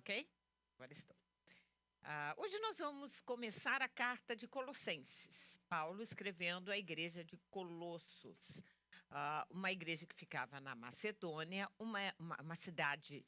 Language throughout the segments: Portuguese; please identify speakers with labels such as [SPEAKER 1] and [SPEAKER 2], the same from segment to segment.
[SPEAKER 1] Ok? Agora estou. Hoje nós vamos começar a carta de Colossenses. Paulo escrevendo à igreja de Colossos, uma igreja que ficava na Macedônia, uma cidade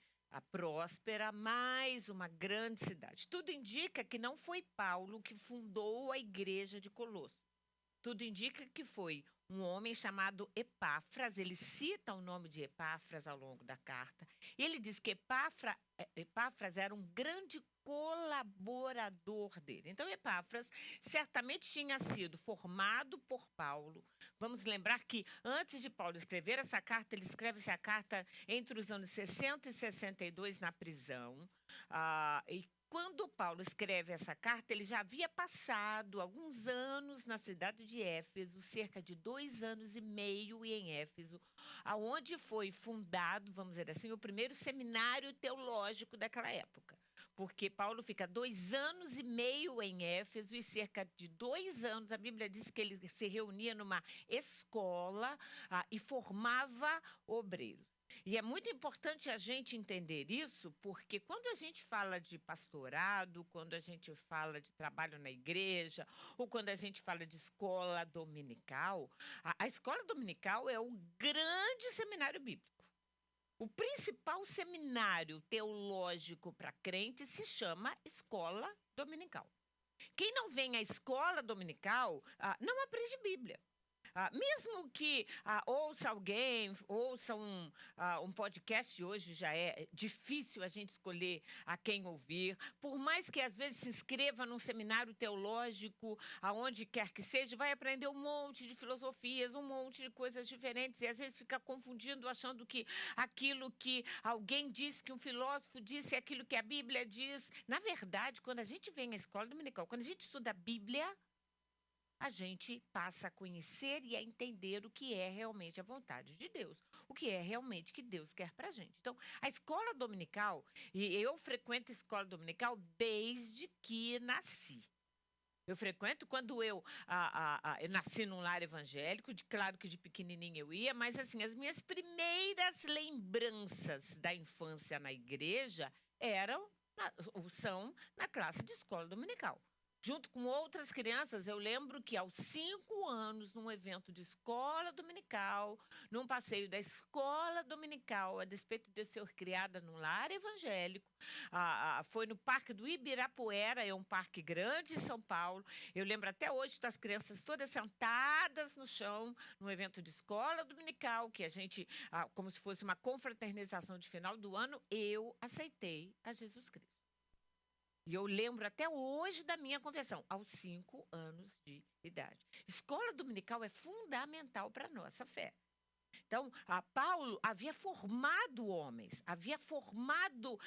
[SPEAKER 1] próspera, mas uma grande cidade. Tudo indica que não foi Paulo que fundou a igreja de Colossos. Tudo indica que foi um homem chamado Epáfras. Ele cita o nome de Epáfras ao longo da carta. E ele diz que Epáfras era um grande colaborador dele. Então, Epáfras certamente tinha sido formado por Paulo. Vamos lembrar que antes de Paulo escrever essa carta, ele escreve essa carta entre os anos 60 e 62 na prisão. E quando Paulo escreve essa carta, ele já havia passado alguns anos na cidade de Éfeso, cerca de 2 anos e meio em Éfeso, aonde foi fundado, vamos dizer assim, o primeiro seminário teológico daquela época. Porque Paulo fica 2 anos e meio em Éfeso e cerca de 2 anos, a Bíblia diz que ele se reunia numa escola e formava obreiros. E é muito importante a gente entender isso, porque quando a gente fala de pastorado, quando a gente fala de trabalho na igreja, ou quando a gente fala de escola dominical, a escola dominical é o grande seminário bíblico. O principal seminário teológico para crente se chama escola dominical. Quem não vem à escola dominical não aprende Bíblia. Mesmo que ouça alguém, ouça um podcast, hoje já é difícil a gente escolher a quem ouvir, por mais que às vezes se inscreva num seminário teológico, aonde quer que seja, vai aprender um monte de filosofias, um monte de coisas diferentes, e às vezes fica confundindo, achando que aquilo que alguém disse, que um filósofo disse, é aquilo que a Bíblia diz. Na verdade, quando a gente vem à escola dominical, quando a gente estuda a Bíblia, a gente passa a conhecer e a entender o que é realmente a vontade de Deus, o que é realmente que Deus quer para a gente. Então, a escola dominical, e eu frequento a escola dominical desde que nasci. Eu frequento quando eu nasci num lar evangélico, claro que de pequenininha eu ia, mas assim, as minhas primeiras lembranças da infância na igreja são na classe de escola dominical. Junto com outras crianças, eu lembro que aos 5 anos, num evento de escola dominical, num passeio da escola dominical, a despeito de eu ser criada num lar evangélico, foi no Parque do Ibirapuera, é um parque grande em São Paulo. Eu lembro até hoje das crianças todas sentadas no chão, num evento de escola dominical, que a gente, como se fosse uma confraternização de final do ano, eu aceitei a Jesus Cristo. E eu lembro até hoje da minha conversão, aos 5 anos de idade. Escola dominical é fundamental para a nossa fé. Então, Paulo havia formado homens, havia formado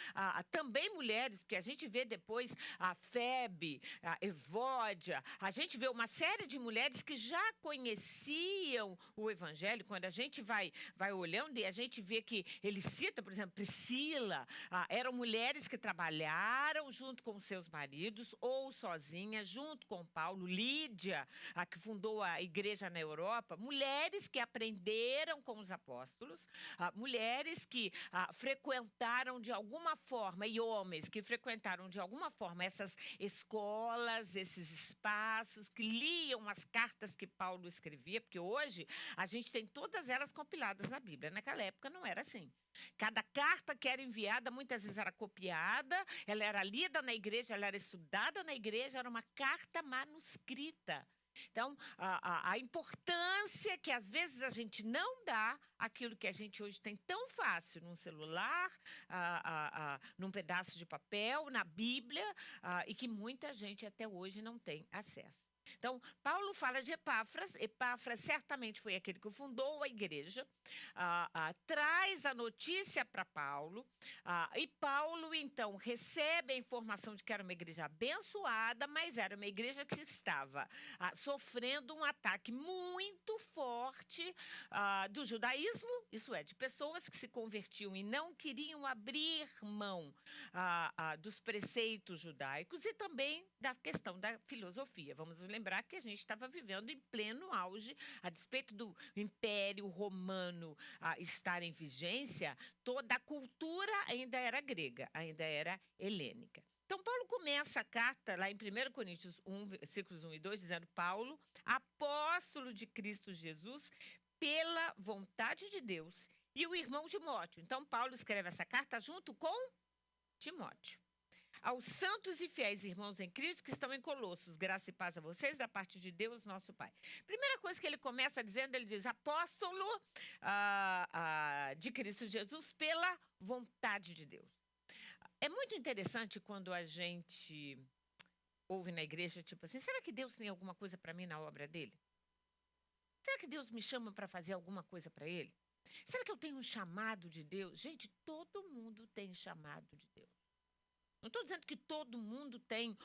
[SPEAKER 1] também mulheres, porque a gente vê depois a Febe, a Evódia, a gente vê uma série de mulheres que já conheciam o Evangelho. Quando a gente vai olhando e a gente vê que ele cita, por exemplo, Priscila, eram mulheres que trabalharam junto com seus maridos ou sozinhas, junto com Paulo. Lídia, que fundou a igreja na Europa, mulheres que aprenderam com os apóstolos, mulheres que frequentaram de alguma forma, e homens que frequentaram de alguma forma essas escolas, esses espaços, que liam as cartas que Paulo escrevia, porque hoje a gente tem todas elas compiladas na Bíblia. Naquela época não era assim. Cada carta que era enviada, muitas vezes era copiada, ela era lida na igreja, ela era estudada na igreja, era uma carta manuscrita. Então, a importância que às vezes a gente não dá àquilo que a gente hoje tem tão fácil num celular, num pedaço de papel, na Bíblia, e que muita gente até hoje não tem acesso. Então, Paulo fala de Epáfras. Epáfras certamente foi aquele que fundou a igreja, traz a notícia para Paulo, e Paulo, então, recebe a informação de que era uma igreja abençoada, mas era uma igreja que estava sofrendo um ataque muito forte do judaísmo, isso é, de pessoas que se convertiam e não queriam abrir mão dos preceitos judaicos e também da questão da filosofia. Vamos lembrar lembrar que a gente estava vivendo em pleno auge, a despeito do Império Romano estar em vigência, toda a cultura ainda era grega, ainda era helênica. Então, Paulo começa a carta lá em 1 Coríntios 1, versículos 1 e 2, dizendo: Paulo, apóstolo de Cristo Jesus, pela vontade de Deus, e o irmão Timóteo. Então, Paulo escreve essa carta junto com Timóteo. Aos santos e fiéis irmãos em Cristo que estão em Colossos, graça e paz a vocês da parte de Deus, nosso Pai. Primeira coisa que ele começa dizendo, ele diz: apóstolo de Cristo Jesus pela vontade de Deus. É muito interessante quando a gente ouve na igreja, tipo assim, será que Deus tem alguma coisa para mim na obra dele? Será que Deus me chama para fazer alguma coisa para ele? Será que eu tenho um chamado de Deus? Gente, todo mundo tem chamado de Deus. Não estou dizendo que todo mundo tem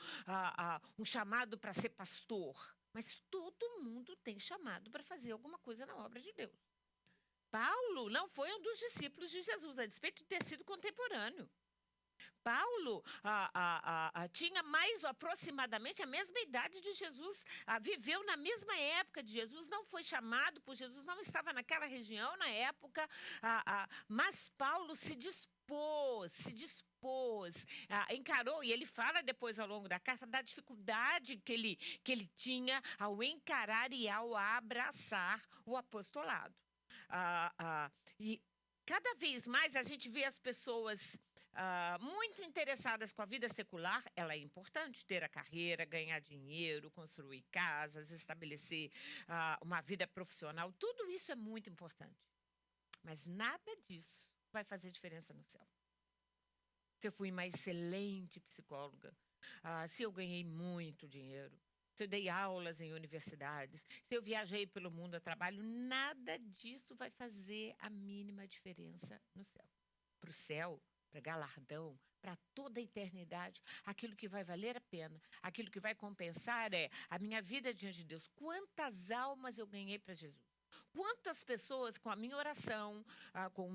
[SPEAKER 1] um chamado para ser pastor, mas todo mundo tem chamado para fazer alguma coisa na obra de Deus. Paulo não foi um dos discípulos de Jesus, a despeito de ter sido contemporâneo. Paulo tinha mais aproximadamente a mesma idade de Jesus, viveu na mesma época de Jesus, não foi chamado por Jesus, não estava naquela região na época, mas Paulo se dispôs, encarou, e ele fala depois ao longo da carta da dificuldade que ele tinha ao encarar e ao abraçar o apostolado. E cada vez mais a gente vê as pessoas muito interessadas com a vida secular. Ela é importante, ter a carreira, ganhar dinheiro, construir casas, estabelecer uma vida profissional. Tudo isso é muito importante. Mas nada disso vai fazer diferença no céu. Se eu fui uma excelente psicóloga, se eu ganhei muito dinheiro, se eu dei aulas em universidades, se eu viajei pelo mundo a trabalho, nada disso vai fazer a mínima diferença no céu. Para o céu, para galardão, para toda a eternidade, aquilo que vai valer a pena, aquilo que vai compensar é a minha vida diante de Deus. Quantas almas eu ganhei para Jesus? Quantas pessoas com a minha oração, com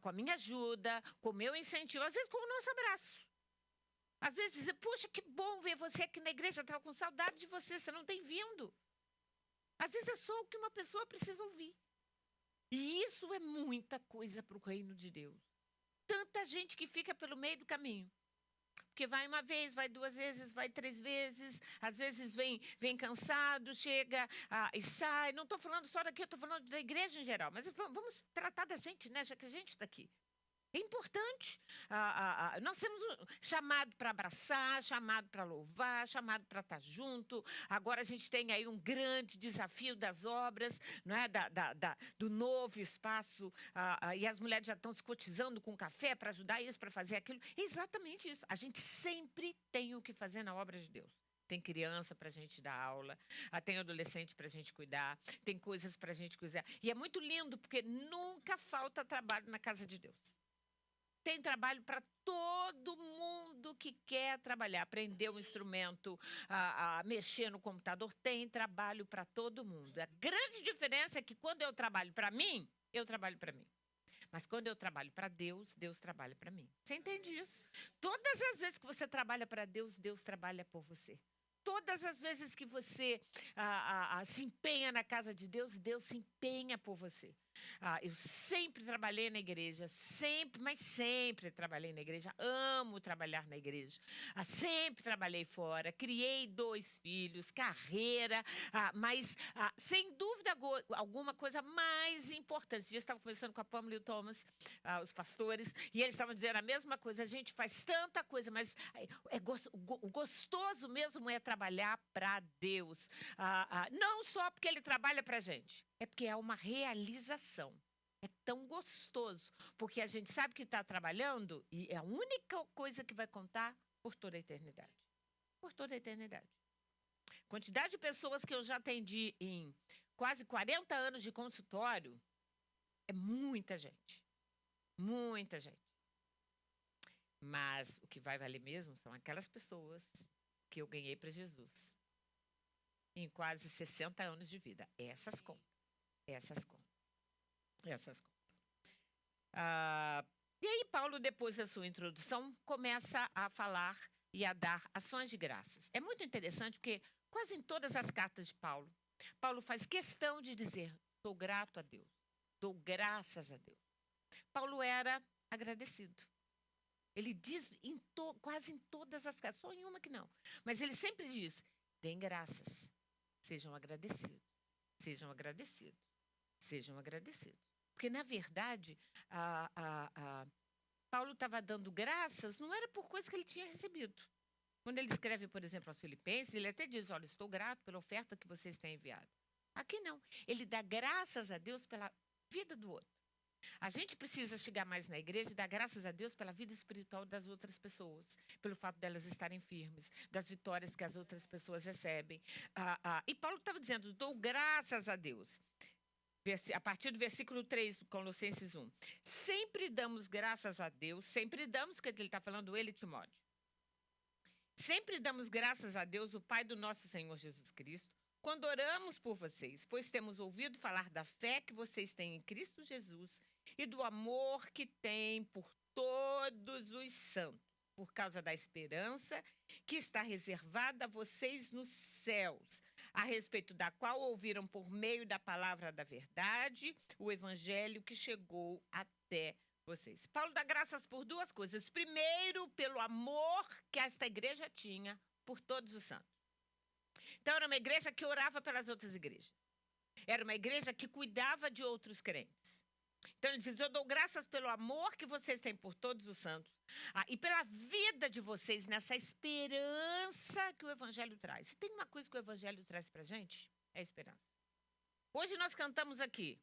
[SPEAKER 1] a minha ajuda, com o meu incentivo, às vezes com o nosso abraço. Às vezes dizer, puxa, que bom ver você aqui na igreja, estava com saudade de você, você não tem vindo. Às vezes é só o que uma pessoa precisa ouvir. E isso é muita coisa para o reino de Deus. Tanta gente que fica pelo meio do caminho. Porque vai uma vez, vai duas vezes, vai três vezes, às vezes vem cansado, chega e sai. Não estou falando só daqui, eu estou falando da igreja em geral. Mas vamos tratar da gente, né? Já que a gente está aqui. É importante. Nós temos um chamado para abraçar, chamado para louvar, chamado para estar junto. Agora a gente tem aí um grande desafio das obras, não é? Do novo espaço. E as mulheres já estão se cotizando com café para ajudar isso, para fazer aquilo. É exatamente isso. A gente sempre tem o que fazer na obra de Deus. Tem criança para a gente dar aula, tem adolescente para a gente cuidar, tem coisas para a gente cuidar. E é muito lindo, porque nunca falta trabalho na casa de Deus. Tem trabalho para todo mundo que quer trabalhar, aprender um instrumento, mexer no computador, tem trabalho para todo mundo. A grande diferença é que quando eu trabalho para mim, eu trabalho para mim. Mas quando eu trabalho para Deus, Deus trabalha para mim. Você entende isso? Todas as vezes que você trabalha para Deus, Deus trabalha por você. Todas as vezes que você se empenha na casa de Deus, Deus se empenha por você. Eu sempre trabalhei na igreja, mas sempre trabalhei na igreja, amo trabalhar na igreja. Sempre trabalhei fora, criei 2 filhos, carreira, mas sem dúvida alguma coisa mais importante. Eu estava conversando com a Pamela e o Thomas, os pastores, e eles estavam dizendo a mesma coisa. A gente faz tanta coisa, mas o gostoso mesmo é trabalhar para Deus. Não só porque Ele trabalha para a gente, é porque é uma realização. É tão gostoso, porque a gente sabe que está trabalhando e é a única coisa que vai contar por toda a eternidade. Por toda a eternidade. Quantidade de pessoas que eu já atendi em quase 40 anos de consultório é muita gente. Muita gente. Mas o que vai valer mesmo são aquelas pessoas que eu ganhei para Jesus em quase 60 anos de vida. Essas contas. Essas contas. E aí, Paulo, depois da sua introdução, começa a falar e a dar ações de graças. É muito interessante porque quase em todas as cartas de Paulo, Paulo faz questão de dizer: sou grato a Deus, dou graças a Deus. Paulo era agradecido. Ele diz quase em todas as cartas, só em uma que não. Mas ele sempre diz: deem graças, sejam agradecidos, sejam agradecidos, sejam agradecidos. Porque, na verdade, Paulo estava dando graças, não era por coisa que ele tinha recebido. Quando ele escreve, por exemplo, aos Filipenses, ele até diz: olha, estou grato pela oferta que vocês têm enviado. Aqui não. Ele dá graças a Deus pela vida do outro. A gente precisa chegar mais na igreja e dar graças a Deus pela vida espiritual das outras pessoas, pelo fato delas estarem firmes, das vitórias que as outras pessoas recebem. E Paulo estava dizendo: dou graças a Deus. A partir do versículo 3, Colossenses 1. Sempre damos graças a Deus, sempre damos, porque ele está falando ele e Timóteo. Sempre damos graças a Deus, o Pai do nosso Senhor Jesus Cristo, quando oramos por vocês, pois temos ouvido falar da fé que vocês têm em Cristo Jesus e do amor que têm por todos os santos, por causa da esperança que está reservada a vocês nos céus, a respeito da qual ouviram por meio da palavra da verdade, o evangelho que chegou até vocês. Paulo dá graças por duas coisas. Primeiro, pelo amor que esta igreja tinha por todos os santos. Então, era uma igreja que orava pelas outras igrejas. Era uma igreja que cuidava de outros crentes. Então, ele diz: eu dou graças pelo amor que vocês têm por todos os santos e pela vida de vocês, nessa esperança que o evangelho traz. Se tem uma coisa que o evangelho traz pra gente, é a esperança. Hoje nós cantamos aqui: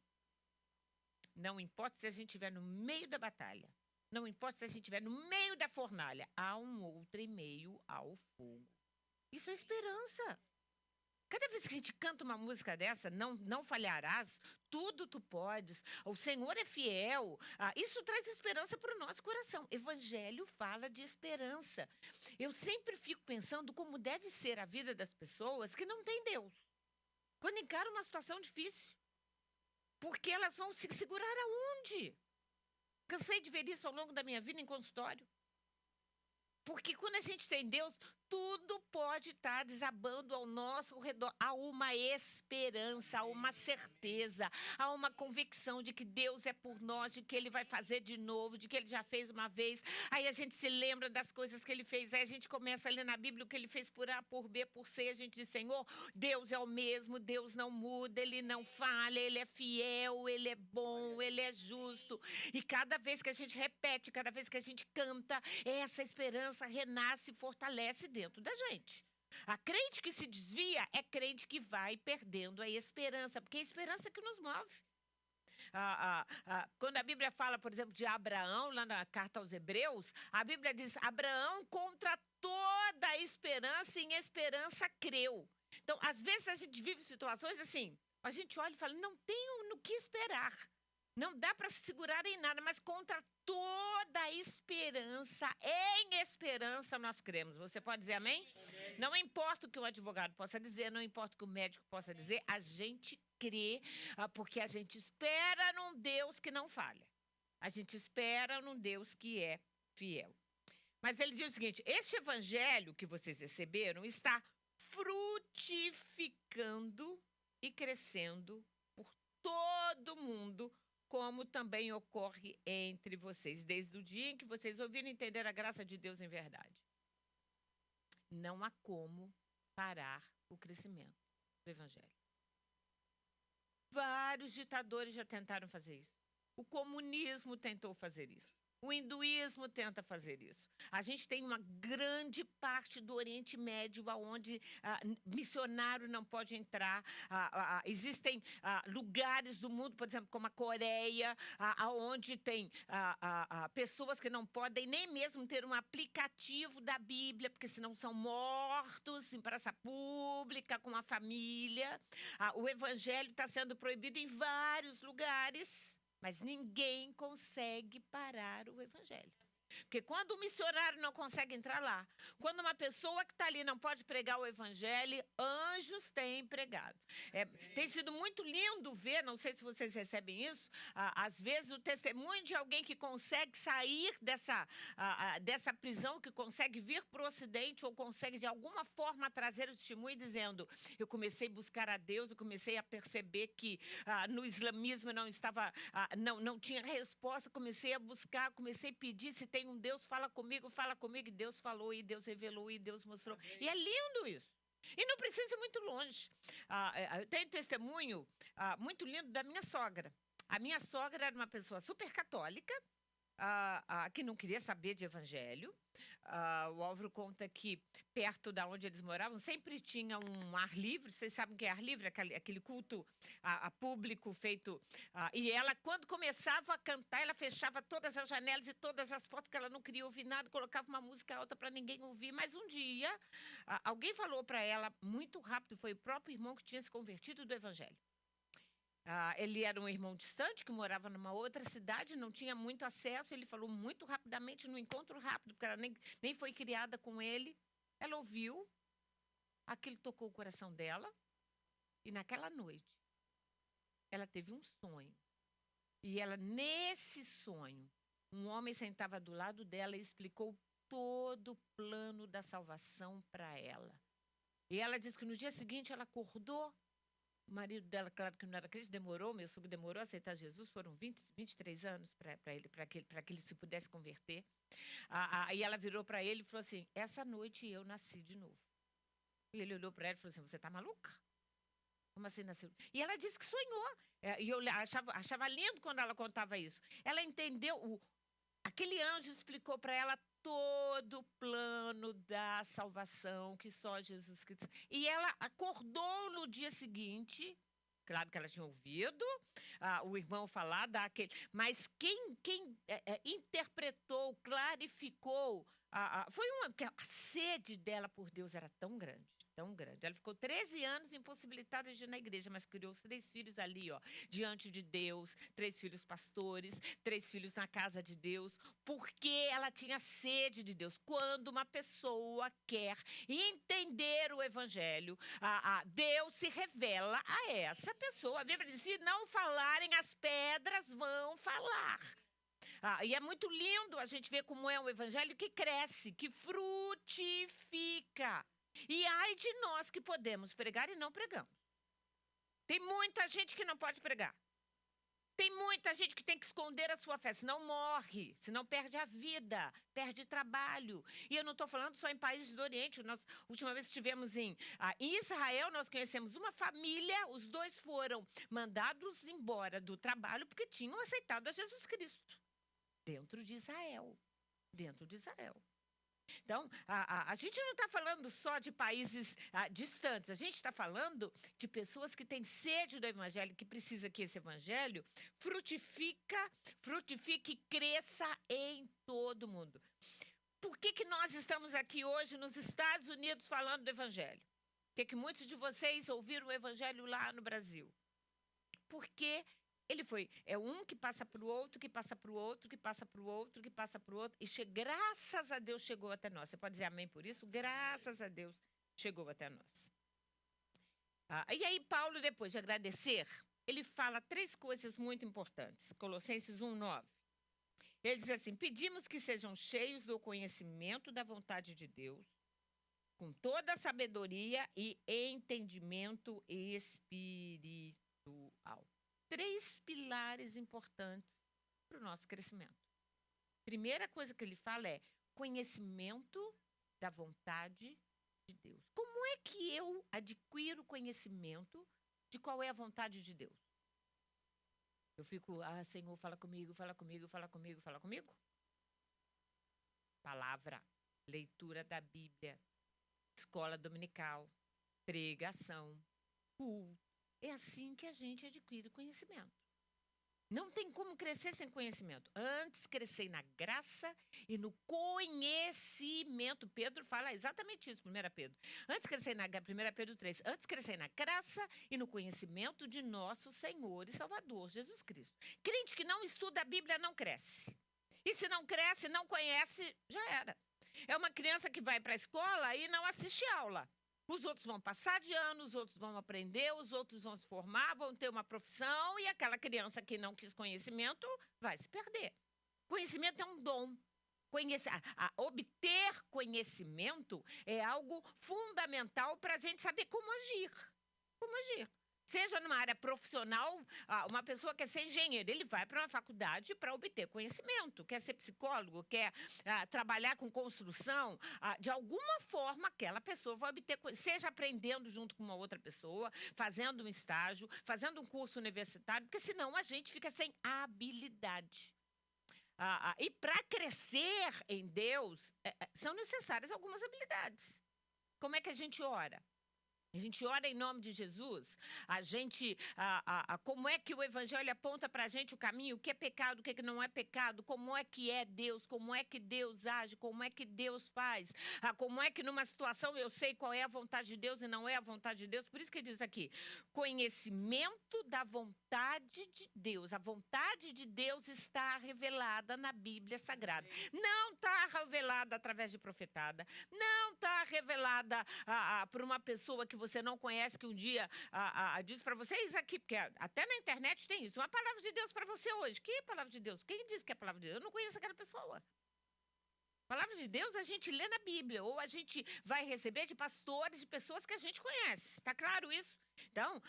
[SPEAKER 1] não importa se a gente estiver no meio da batalha, não importa se a gente estiver no meio da fornalha, há um outro em meio ao fogo. Isso é esperança. Cada vez que a gente canta uma música dessa, não falharás, tudo tu podes, o Senhor é fiel, isso traz esperança para o nosso coração. Evangelho fala de esperança. Eu sempre fico pensando como deve ser a vida das pessoas que não têm Deus, quando encaram uma situação difícil. Porque elas vão se segurar aonde? Cansei de ver isso ao longo da minha vida em consultório. Porque quando a gente tem Deus, tudo pode estar desabando ao nosso redor. Há uma esperança, há uma certeza, há uma convicção de que Deus é por nós, de que Ele vai fazer de novo, de que Ele já fez uma vez. Aí a gente se lembra das coisas que Ele fez. Aí a gente começa a ler na Bíblia o que Ele fez por A, por B, por C. A gente diz: Senhor, Deus é o mesmo, Deus não muda, Ele não falha, Ele é fiel, Ele é bom, Ele é justo. E cada vez que a gente repete, cada vez que a gente canta, essa esperança renasce e fortalece dentro da gente. A crente que se desvia é crente que vai perdendo a esperança, porque é a esperança que nos move. Quando a Bíblia fala, por exemplo, de Abraão, lá na carta aos Hebreus, a Bíblia diz: Abraão, contra toda a esperança, em esperança creu. Então, às vezes a gente vive situações assim, a gente olha e fala: não tenho no que esperar. Não dá para se segurar em nada, mas contra toda a esperança, em esperança nós cremos. Você pode dizer amém? Amém. Não importa o que o advogado possa dizer, não importa o que o médico possa dizer, a gente crê, porque a gente espera num Deus que não falha. A gente espera num Deus que é fiel. Mas ele diz o seguinte: este evangelho que vocês receberam está frutificando e crescendo por todo mundo, como também ocorre entre vocês, desde o dia em que vocês ouviram entender a graça de Deus em verdade. Não há como parar o crescimento do evangelho. Vários ditadores já tentaram fazer isso. O comunismo tentou fazer isso. O hinduísmo tenta fazer isso. A gente tem uma grande parte do Oriente Médio onde missionário não pode entrar. Existem lugares do mundo, por exemplo, como a Coreia, onde tem pessoas que não podem nem mesmo ter um aplicativo da Bíblia, porque senão são mortos em praça pública, com a família. O evangelho está sendo proibido em vários lugares. Mas ninguém consegue parar o evangelho. Porque quando o missionário não consegue entrar lá, quando uma pessoa que está ali não pode pregar o evangelho, anjos têm pregado. Tem sido muito lindo ver, não sei se vocês recebem isso, às vezes o testemunho de alguém que consegue sair dessa prisão, que consegue vir para o Ocidente ou consegue de alguma forma trazer o testemunho dizendo: eu comecei a buscar a Deus, eu comecei a perceber que no islamismo não tinha resposta, comecei a buscar, comecei a pedir se tem um Deus, fala comigo, e Deus falou, e Deus revelou, e Deus mostrou. E é lindo isso. E não precisa ir muito longe. Eu tenho testemunho muito lindo da minha sogra. A minha sogra era uma pessoa super católica, que não queria saber de evangelho. O Álvaro conta que perto da onde eles moravam sempre tinha um ar livre. Vocês sabem o que é ar livre? Aquele culto a público feito. E ela, quando começava a cantar, ela fechava todas as janelas e todas as portas, que ela não queria ouvir nada, colocava uma música alta para ninguém ouvir. Mas um dia, alguém falou para ela, muito rápido, foi o próprio irmão que tinha se convertido do evangelho. Ele era um irmão distante, que morava numa outra cidade, não tinha muito acesso. Ele falou muito rapidamente, no encontro rápido, porque ela nem foi criada com ele. Ela ouviu, aquilo tocou o coração dela, e naquela noite, ela teve um sonho. E ela, nesse sonho, um homem sentava do lado dela e explicou todo o plano da salvação para ela. E ela disse que no dia seguinte ela acordou. O marido dela, claro que não era crente, meu sogro demorou a aceitar Jesus, foram 23 anos para que ele se pudesse converter. Aí ela virou para ele e falou assim: essa noite eu nasci de novo. E ele olhou para ela e falou assim: você está maluca? Como assim nasceu? E ela disse que sonhou. E eu achava lindo quando ela contava isso. Ela entendeu, aquele anjo explicou para ela todo o plano da salvação que só Jesus Cristo. E ela acordou no dia seguinte, claro que ela tinha ouvido o irmão falar mas quem interpretou, clarificou, foi porque a sede dela por Deus era tão grande. Tão grande. Ela ficou 13 anos impossibilitada de ir na igreja, mas criou os 3 filhos ali, diante de Deus, 3 filhos pastores, 3 filhos na casa de Deus, porque ela tinha sede de Deus. Quando uma pessoa quer entender o evangelho, Deus se revela a essa pessoa. A Bíblia diz: se não falarem, as pedras vão falar. E é muito lindo a gente ver como é um evangelho que cresce, que frutifica. E ai de nós que podemos pregar e não pregamos. Tem muita gente que não pode pregar. Tem muita gente que tem que esconder a sua fé, senão morre, senão perde a vida, perde trabalho. E eu não estou falando só em países do Oriente. Nós, última vez que estivemos em Israel, nós conhecemos uma família, os 2 foram mandados embora do trabalho porque tinham aceitado a Jesus Cristo. Dentro de Israel. Dentro de Israel. Então, a gente não está falando só de países distantes, a gente está falando de pessoas que têm sede do evangelho, que precisa que esse evangelho frutifique e cresça em todo mundo. Por que nós estamos aqui hoje nos Estados Unidos falando do evangelho? Por que muitos de vocês ouviram o evangelho lá no Brasil? Porque é um que passa para o outro, que passa para o outro, que passa para o outro, que passa para o outro. E graças a Deus chegou até nós. Você pode dizer amém por isso? Graças a Deus chegou até nós. E aí Paulo, depois de agradecer, ele fala 3 coisas muito importantes. Colossenses 1:9. Ele diz assim: pedimos que sejam cheios do conhecimento da vontade de Deus, com toda a sabedoria e entendimento espiritual. 3 pilares importantes para o nosso crescimento. Primeira coisa que ele fala é conhecimento da vontade de Deus. Como é que eu adquiro conhecimento de qual é a vontade de Deus? Eu fico, Senhor, fala comigo, fala comigo, fala comigo, fala comigo. Palavra, leitura da Bíblia, escola dominical, pregação, culto. É assim que a gente adquire conhecimento. Não tem como crescer sem conhecimento. Antes crescer na graça e no conhecimento. Pedro fala exatamente isso, 1 Pedro. Antes crescer 1 Pedro 3. Antes crescer na graça e no conhecimento de nosso Senhor e Salvador, Jesus Cristo. Crente que não estuda a Bíblia não cresce. E se não cresce, não conhece, já era. É uma criança que vai para a escola e não assiste aula. Os outros vão passar de ano, os outros vão aprender, os outros vão se formar, vão ter uma profissão, e aquela criança que não quis conhecimento vai se perder. Conhecimento é um dom. Obter conhecimento é algo fundamental para a gente saber como agir. Como agir. Seja numa área profissional, uma pessoa quer ser engenheiro, ele vai para uma faculdade para obter conhecimento. Quer ser psicólogo, quer trabalhar com construção, de alguma forma aquela pessoa vai obter, seja aprendendo junto com uma outra pessoa, fazendo um estágio, fazendo um curso universitário, porque senão a gente fica sem habilidade. E para crescer em Deus, são necessárias algumas habilidades. Como é que a gente ora? A gente ora em nome de Jesus, como é que o Evangelho aponta para a gente o caminho, o que é pecado, o que não é pecado, como é que é Deus, como é que Deus age, como é que Deus faz, como é que numa situação eu sei qual é a vontade de Deus e não é a vontade de Deus. Por isso que diz aqui, conhecimento da vontade de Deus. A vontade de Deus está revelada na Bíblia Sagrada. Não está revelada através de profetada, não está revelada por uma pessoa que você não conhece, que um dia diz para vocês aqui, porque até na internet tem isso, uma palavra de Deus para você hoje. Que palavra de Deus? Quem disse que é palavra de Deus? Eu não conheço aquela pessoa. Palavra de Deus a gente lê na Bíblia, ou a gente vai receber de pastores, de pessoas que a gente conhece. Está claro isso? Então,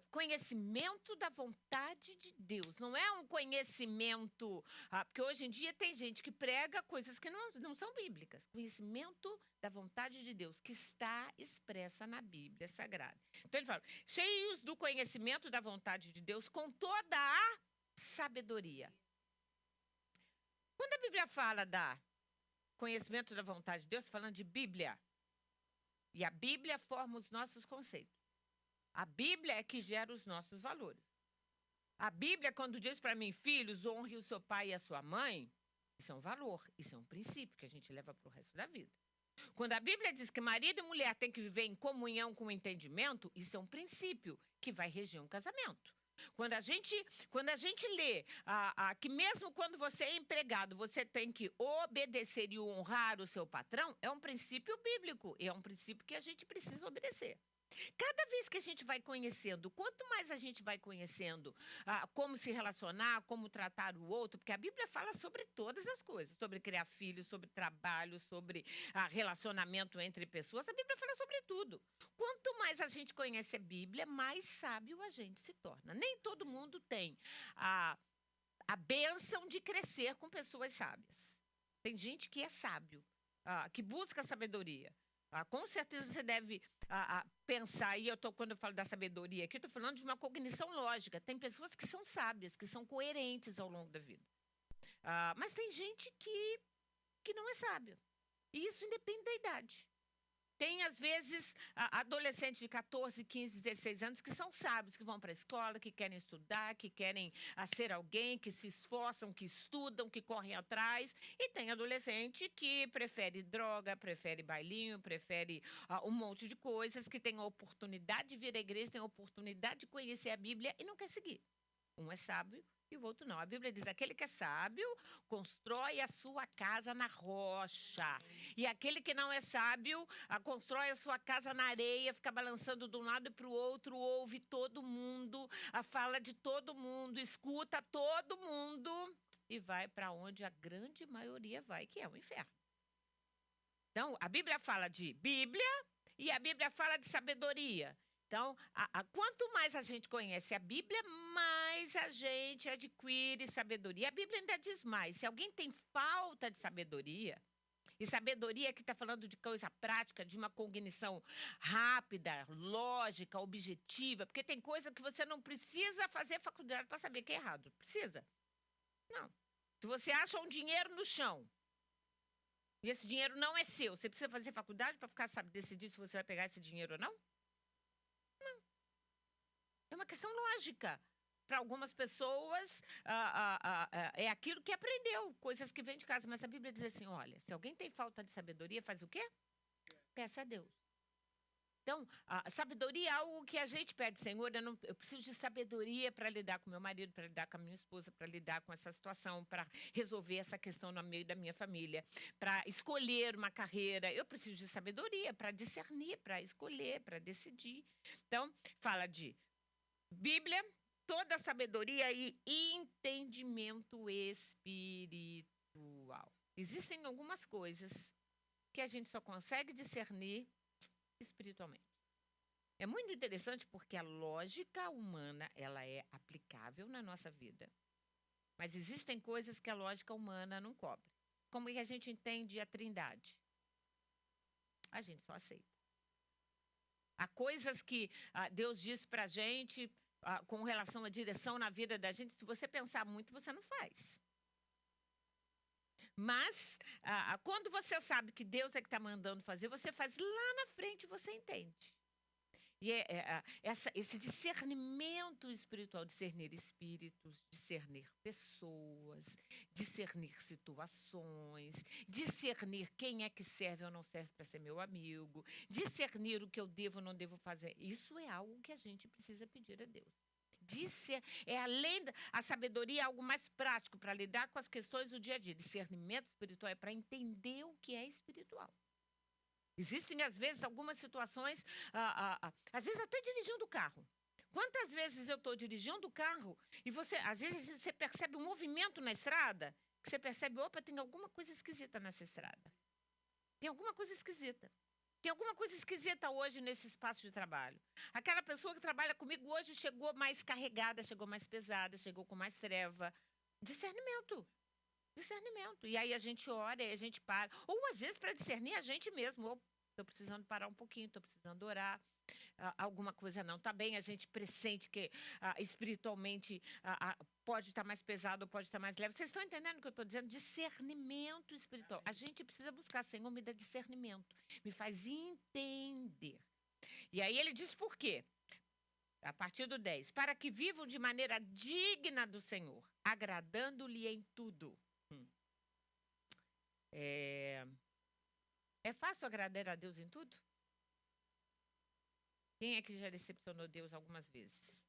[SPEAKER 1] conhecimento da vontade de Deus. Não é um conhecimento... porque hoje em dia tem gente que prega coisas que não são bíblicas. Conhecimento da vontade de Deus, que está expressa na Bíblia Sagrada. Então, ele fala, cheios do conhecimento da vontade de Deus, com toda a sabedoria. Quando a Bíblia fala da conhecimento da vontade de Deus, falando de Bíblia. E a Bíblia forma os nossos conceitos. A Bíblia é que gera os nossos valores. A Bíblia, quando diz para mim, filhos, honre o seu pai e a sua mãe, isso é um valor, isso é um princípio que a gente leva para o resto da vida. Quando a Bíblia diz que marido e mulher têm que viver em comunhão com o entendimento, isso é um princípio que vai reger um casamento. Quando a gente lê que mesmo quando você é empregado, você tem que obedecer e honrar o seu patrão, é um princípio bíblico, e é um princípio que a gente precisa obedecer. Cada vez que a gente vai conhecendo, quanto mais a gente vai conhecendo como se relacionar, como tratar o outro, porque a Bíblia fala sobre todas as coisas, sobre criar filhos, sobre trabalho, sobre relacionamento entre pessoas, a Bíblia fala sobre tudo. Quanto mais a gente conhece a Bíblia, mais sábio a gente se torna. Nem todo mundo tem a bênção de crescer com pessoas sábias. Tem gente que é sábio, que busca sabedoria. Com certeza você deve pensar, e quando eu falo da sabedoria aqui, eu estou falando de uma cognição lógica. Tem pessoas que são sábias, que são coerentes ao longo da vida. Mas tem gente que não é sábio. E isso independe da idade. Tem, às vezes, adolescentes de 14, 15, 16 anos que são sábios, que vão para a escola, que querem estudar, que querem ser alguém, que se esforçam, que estudam, que correm atrás. E tem adolescente que prefere droga, prefere bailinho, prefere um monte de coisas, que tem a oportunidade de vir à igreja, tem a oportunidade de conhecer a Bíblia e não quer seguir. Um é sábio e o outro não. A Bíblia diz, aquele que é sábio constrói a sua casa na rocha. E aquele que não é sábio constrói a sua casa na areia, fica balançando de um lado para o outro, ouve todo mundo, fala de todo mundo, escuta todo mundo e vai para onde a grande maioria vai, que é o inferno. Então, a Bíblia fala de Bíblia e a Bíblia fala de sabedoria. Então, quanto mais a gente conhece a Bíblia, mais a gente adquire sabedoria. A Bíblia ainda diz mais, se alguém tem falta de sabedoria, e sabedoria que está falando de coisa prática, de uma cognição rápida, lógica, objetiva, porque tem coisa que você não precisa fazer faculdade para saber que é errado. Precisa? Não. Se você acha um dinheiro no chão, e esse dinheiro não é seu, você precisa fazer faculdade para decidir se você vai pegar esse dinheiro ou não? É uma questão lógica. Para algumas pessoas, é aquilo que aprendeu, coisas que vêm de casa. Mas a Bíblia diz assim, olha, se alguém tem falta de sabedoria, faz o quê? Peça a Deus. Então, a sabedoria é algo que a gente pede, Senhor, eu preciso de sabedoria para lidar com meu marido, para lidar com a minha esposa, para lidar com essa situação, para resolver essa questão no meio da minha família, para escolher uma carreira. Eu preciso de sabedoria para discernir, para escolher, para decidir. Então, fala de Bíblia, toda sabedoria e entendimento espiritual. Existem algumas coisas que a gente só consegue discernir espiritualmente. É muito interessante porque a lógica humana, ela é aplicável na nossa vida. Mas existem coisas que a lógica humana não cobre. Como é que a gente entende a Trindade? A gente só aceita. Há coisas que Deus diz pra gente com relação à direção na vida da gente, se você pensar muito, você não faz. Mas, quando você sabe que Deus é que está mandando fazer, você faz lá na frente, você entende. E esse discernimento espiritual, discernir espíritos, discernir pessoas, discernir situações, discernir quem é que serve ou não serve para ser meu amigo, discernir o que eu devo ou não devo fazer. Isso é algo que a gente precisa pedir a Deus. Além da sabedoria, é algo mais prático para lidar com as questões do dia a dia. Discernimento espiritual é para entender o que é espiritual. Existem, às vezes, algumas situações, às vezes até dirigindo o carro. Quantas vezes eu estou dirigindo o carro e às vezes você percebe um movimento na estrada, que você percebe, opa, tem alguma coisa esquisita nessa estrada. Tem alguma coisa esquisita. Tem alguma coisa esquisita hoje nesse espaço de trabalho. Aquela pessoa que trabalha comigo hoje chegou mais carregada, chegou mais pesada, chegou com mais treva. Discernimento. Discernimento. E aí a gente ora, e a gente para. Ou às vezes para discernir a gente mesmo. Estou precisando parar um pouquinho, estou precisando orar. Alguma coisa não está bem, a gente pressente que espiritualmente pode estar mais pesado ou pode estar mais leve. Vocês estão entendendo o que eu estou dizendo? Discernimento espiritual. A gente precisa buscar, Senhor, me dá discernimento. Me faz entender. E aí ele diz por quê? A partir do 10. Para que vivam de maneira digna do Senhor, agradando-lhe em tudo. É fácil agradar a Deus em tudo? Quem é que já decepcionou Deus algumas vezes?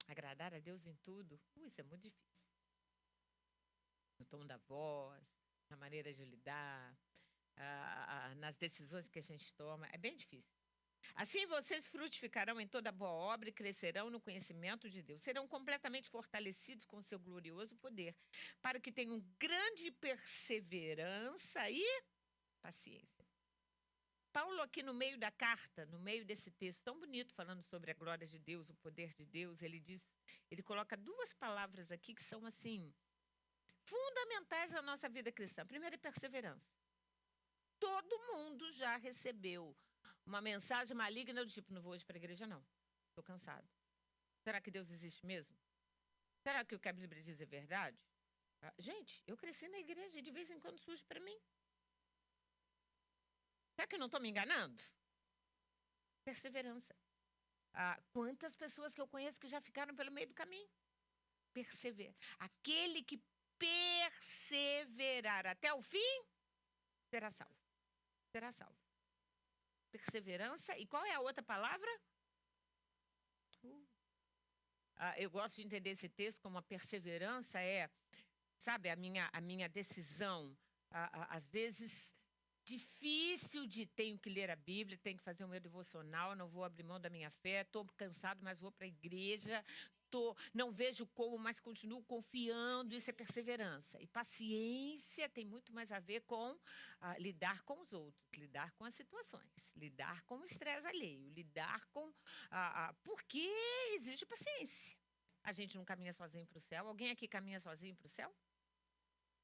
[SPEAKER 1] Agradar a Deus em tudo? Isso é muito difícil. No tom da voz, na maneira de lidar, nas decisões que a gente toma. É bem difícil. Assim vocês frutificarão em toda boa obra e crescerão no conhecimento de Deus. Serão completamente fortalecidos com seu glorioso poder, para que tenham grande perseverança e paciência. Paulo aqui no meio da carta, no meio desse texto tão bonito, falando sobre a glória de Deus, o poder de Deus, ele coloca duas palavras aqui que são assim fundamentais na nossa vida cristã. Primeiro é perseverança. Todo mundo já recebeu uma mensagem maligna do tipo, não vou hoje para a igreja não, estou cansado. Será que Deus existe mesmo? Será que o que a Bíblia diz é verdade? Gente, eu cresci na igreja e de vez em quando surge para mim. Será que eu não estou me enganando? Perseverança. Quantas pessoas que eu conheço que já ficaram pelo meio do caminho? Persevera. Aquele que perseverar até o fim, será salvo. Será salvo. Perseverança. E qual é a outra palavra? Eu gosto de entender esse texto como a perseverança sabe, a minha decisão. Às vezes difícil de tenho que ler a Bíblia, tenho que fazer o meu devocional, não vou abrir mão da minha fé, estou cansado, mas vou para a igreja, não vejo como, mas continuo confiando, isso é perseverança. E paciência tem muito mais a ver com lidar com os outros, lidar com as situações, lidar com o estresse alheio, lidar com... porque exige paciência. A gente não caminha sozinho para o céu. Alguém aqui caminha sozinho para o céu?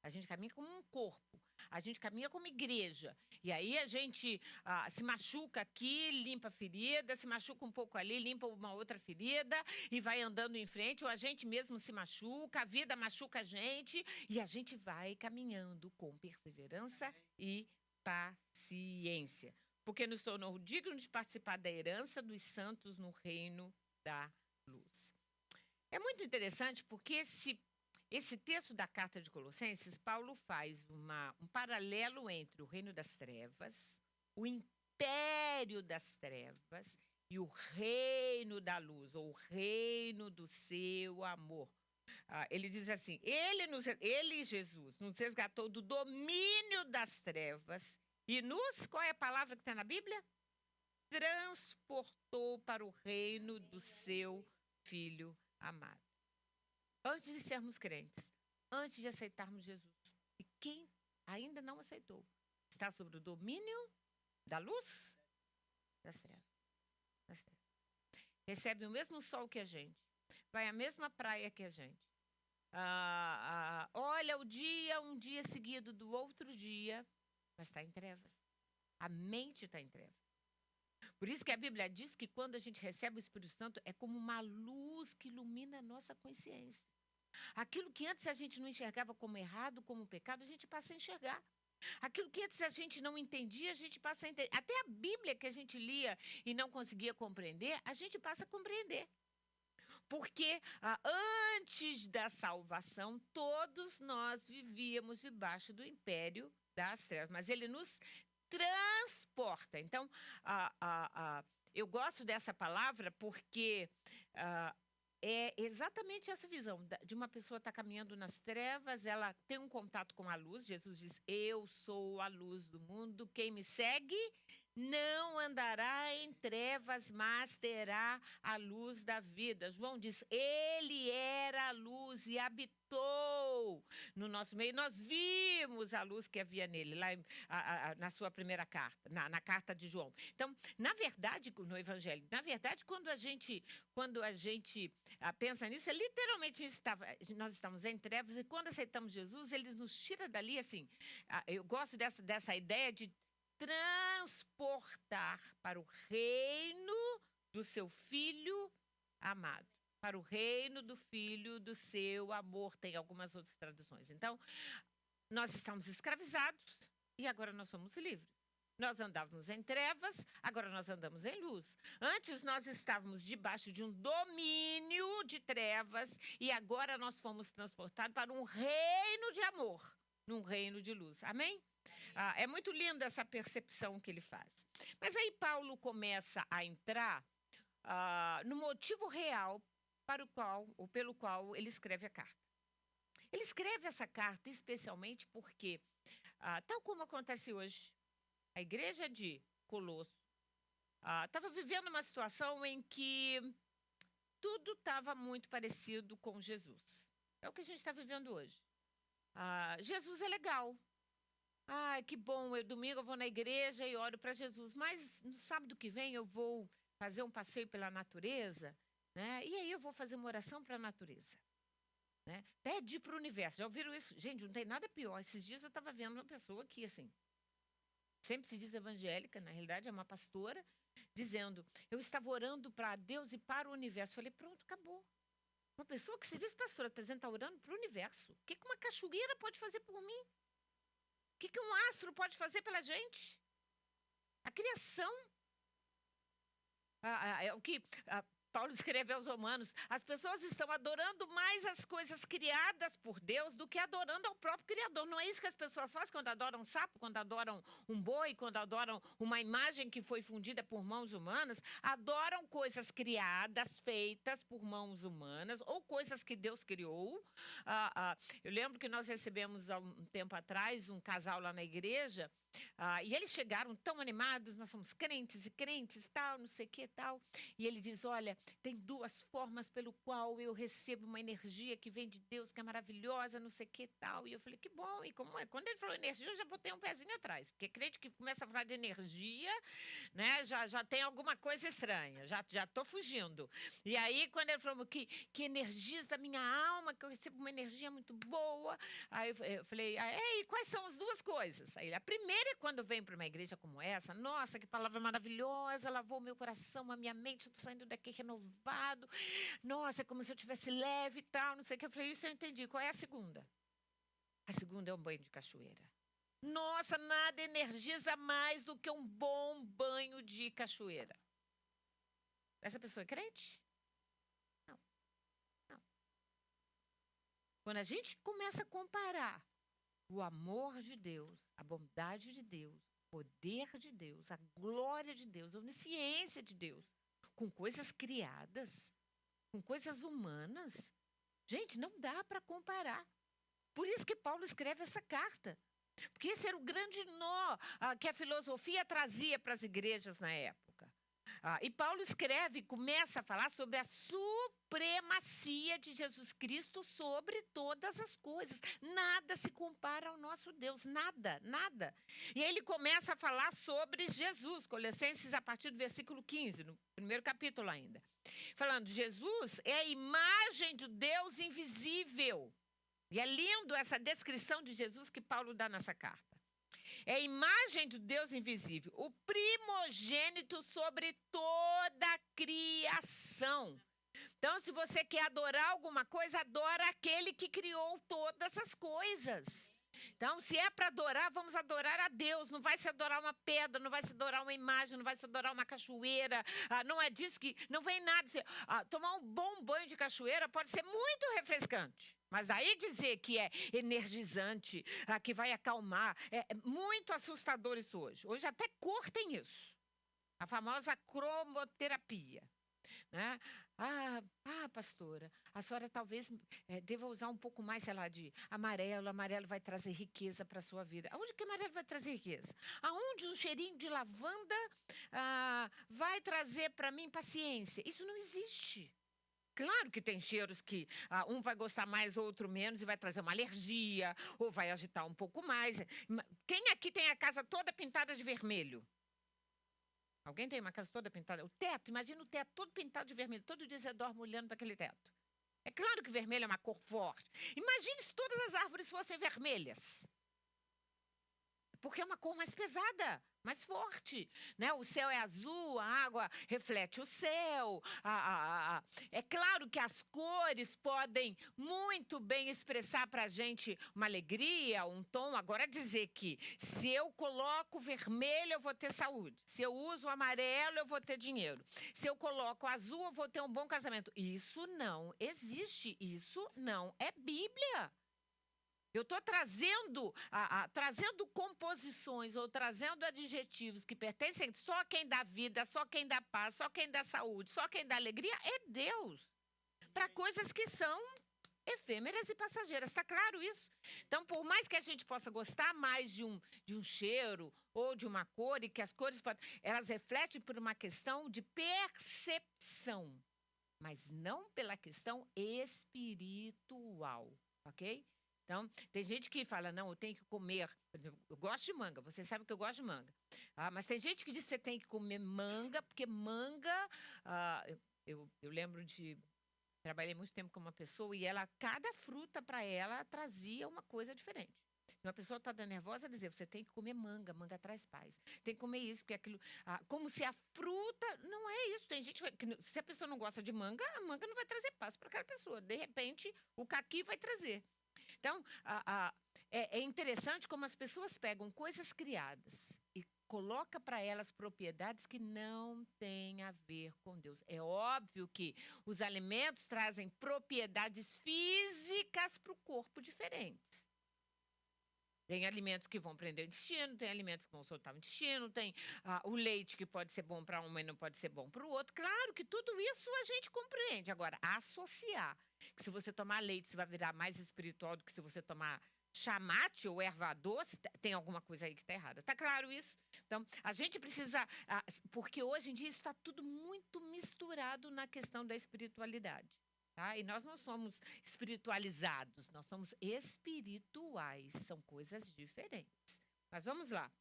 [SPEAKER 1] A gente caminha como um corpo. A gente caminha como igreja. E aí a gente se machuca aqui, limpa a ferida, se machuca um pouco ali, limpa uma outra ferida e vai andando em frente. Ou a gente mesmo se machuca, a vida machuca a gente e a gente vai caminhando com perseverança e paciência. Porque nos tornou dignos de participar da herança dos santos no reino da luz. É muito interessante porque esse texto da carta de Colossenses, Paulo faz um paralelo entre o reino das trevas, o império das trevas e o reino da luz, ou o reino do seu amor. Ele diz assim, ele, Jesus, nos resgatou do domínio das trevas e qual é a palavra que está na Bíblia? Transportou para o reino do seu Filho amado. Antes de sermos crentes, antes de aceitarmos Jesus, e quem ainda não aceitou, está sob o domínio da luz, das trevas. Recebe o mesmo sol que a gente, vai à mesma praia que a gente. Olha um dia seguido do outro dia, mas está em trevas. A mente está em trevas. Por isso que a Bíblia diz que quando a gente recebe o Espírito Santo, é como uma luz que ilumina a nossa consciência. Aquilo que antes a gente não enxergava como errado, como pecado, a gente passa a enxergar. Aquilo que antes a gente não entendia, a gente passa a entender. Até a Bíblia que a gente lia e não conseguia compreender, a gente passa a compreender. Porque antes da salvação, todos nós vivíamos debaixo do império das trevas. Mas ele nos transporta. Então, eu gosto dessa palavra porque é exatamente essa visão de uma pessoa estar caminhando nas trevas, ela tem um contato com a luz. Jesus diz, eu sou a luz do mundo, quem me segue não andará em trevas, mas terá a luz da vida. João diz, ele era a luz e habitou no nosso meio. Nós vimos a luz que havia nele, lá na sua primeira carta, na carta de João. Então, na verdade, no Evangelho, quando a gente pensa nisso, literalmente nós estamos em trevas, e quando aceitamos Jesus, ele nos tira dali, assim, eu gosto dessa ideia de transportar para o reino do seu Filho amado, para o reino do Filho do seu amor, tem algumas outras traduções. Então, nós estamos escravizados e agora nós somos livres. Nós andávamos em trevas, agora nós andamos em luz. Antes nós estávamos debaixo de um domínio de trevas e agora nós fomos transportados para um reino de amor, num reino de luz. Amém? É muito linda essa percepção que ele faz. Mas aí Paulo começa a entrar no motivo real pelo qual ele escreve a carta. Ele escreve essa carta especialmente porque, tal como acontece hoje, a igreja de Colosso estava vivendo uma situação em que tudo estava muito parecido com Jesus. É o que a gente está vivendo hoje. Jesus é legal. Que bom, domingo eu vou na igreja e oro para Jesus, mas no sábado que vem eu vou fazer um passeio pela natureza, né? E aí eu vou fazer uma oração para a natureza. Né? Pede para o universo. Já ouviram isso? Gente, não tem nada pior. Esses dias eu estava vendo uma pessoa que, assim, sempre se diz evangélica, na realidade é uma pastora, dizendo, eu estava orando para Deus e para o universo. Falei, pronto, acabou. Uma pessoa que se diz pastora, está orando para o universo. O que uma cachoeira pode fazer por mim? O que um astro pode fazer pela gente? A criação. É o que Paulo escreveu aos Romanos. As pessoas estão adorando mais as coisas criadas por Deus do que adorando ao próprio Criador. Não é isso que as pessoas fazem quando adoram um sapo, quando adoram um boi, quando adoram uma imagem que foi fundida por mãos humanas. Adoram coisas criadas, feitas por mãos humanas, ou coisas que Deus criou. Eu lembro que nós recebemos há um tempo atrás um casal lá na igreja, e eles chegaram tão animados, nós somos crentes e crentes, tal, não sei o que, tal. E ele diz, olha, tem duas formas pelo qual eu recebo uma energia que vem de Deus, que é maravilhosa, não sei o que, tal. E eu falei, que bom, e como é? Quando ele falou energia, eu já botei um pezinho atrás, porque crente que começa a falar de energia, né, já tem alguma coisa estranha, já estou fugindo. E aí, quando ele falou que energiza a minha alma, que eu recebo uma energia muito boa, aí eu falei, e quais são as duas coisas? Aí, a primeira é quando vem para uma igreja como essa, nossa, que palavra maravilhosa, lavou meu coração, a minha mente, estou saindo daqui renovado, nossa, é como se eu tivesse leve e tal, não sei o que. Eu falei, isso eu entendi. Qual é a segunda? A segunda é um banho de cachoeira. Nossa, nada energiza mais do que um bom banho de cachoeira. Essa pessoa é crente? Não. Quando a gente começa a comparar o amor de Deus, a bondade de Deus, poder de Deus, a glória de Deus, a onisciência de Deus, com coisas criadas, com coisas humanas. Gente, não dá para comparar. Por isso que Paulo escreve essa carta. Porque esse era o grande nó que a filosofia trazia para as igrejas na época. E Paulo escreve, começa a falar sobre a supremacia de Jesus Cristo sobre todas as coisas. Nada se compara ao nosso Deus, nada, nada. E ele começa a falar sobre Jesus, Colossenses a partir do versículo 15, no primeiro capítulo ainda. Falando, Jesus é a imagem de Deus invisível. E é lindo essa descrição de Jesus que Paulo dá nessa carta. É a imagem de Deus invisível, o primogênito sobre toda a criação. Então, se você quer adorar alguma coisa, adora aquele que criou todas as coisas. Então, se é para adorar, vamos adorar a Deus. Não vai se adorar uma pedra, não vai se adorar uma imagem, não vai se adorar uma cachoeira. Não é disso que... Não vem nada. Tomar um bom banho de cachoeira pode ser muito refrescante. Mas aí dizer que é energizante, que vai acalmar, é muito assustador isso hoje. Hoje até cor tem isso. A famosa cromoterapia. Né? Pastora, a senhora talvez deva usar um pouco mais, sei lá, de amarelo. Amarelo vai trazer riqueza para a sua vida. Aonde que amarelo vai trazer riqueza? Aonde um cheirinho de lavanda vai trazer para mim paciência? Isso não existe. Claro que tem cheiros que um vai gostar mais, outro menos, e vai trazer uma alergia, ou vai agitar um pouco mais. Quem aqui tem a casa toda pintada de vermelho? Alguém tem uma casa toda pintada? O teto, imagina o teto todo pintado de vermelho. Todo dia você dorme olhando para aquele teto. É claro que vermelho é uma cor forte. Imagine se todas as árvores fossem vermelhas. Porque é uma cor mais pesada, mais forte. Né? O céu é azul, a água reflete o céu. É claro que as cores podem muito bem expressar para a gente uma alegria, um tom. Agora, dizer que se eu coloco vermelho, eu vou ter saúde. Se eu uso amarelo, eu vou ter dinheiro. Se eu coloco azul, eu vou ter um bom casamento. Isso não existe. Isso não é Bíblia. Eu estou trazendo composições ou trazendo adjetivos que pertencem só a quem dá vida, só quem dá paz, só quem dá saúde, só quem dá alegria é Deus. Para coisas que são efêmeras e passageiras, está claro isso? Então, por mais que a gente possa gostar mais de um cheiro ou de uma cor, e que as cores elas refletem por uma questão de percepção, mas não pela questão espiritual, ok? Então, tem gente que fala, não, eu tenho que comer, por exemplo, eu gosto de manga, você sabe que eu gosto de manga. Mas tem gente que diz que você tem que comer manga, porque manga, eu lembro de, trabalhei muito tempo com uma pessoa e cada fruta para ela trazia uma coisa diferente. Se uma pessoa está nervosa, dizer, você tem que comer manga, manga traz paz. Tem que comer isso, porque aquilo, como se a fruta, não é isso. Tem gente que, se a pessoa não gosta de manga, a manga não vai trazer paz para aquela pessoa. De repente, o caqui vai trazer. Então, é interessante como as pessoas pegam coisas criadas e colocam para elas propriedades que não têm a ver com Deus. É óbvio que os alimentos trazem propriedades físicas para o corpo diferentes. Tem alimentos que vão prender o intestino, tem alimentos que vão soltar o intestino, tem o leite que pode ser bom para um, mas não pode ser bom para o outro. Claro que tudo isso a gente compreende. Agora, associar que se você tomar leite, você vai virar mais espiritual do que se você tomar chamate ou erva doce, tem alguma coisa aí que está errada. Está claro isso? Então, a gente precisa... porque hoje em dia isso está tudo muito misturado na questão da espiritualidade. Tá? E nós não somos espiritualizados, nós somos espirituais. São coisas diferentes. Mas vamos lá.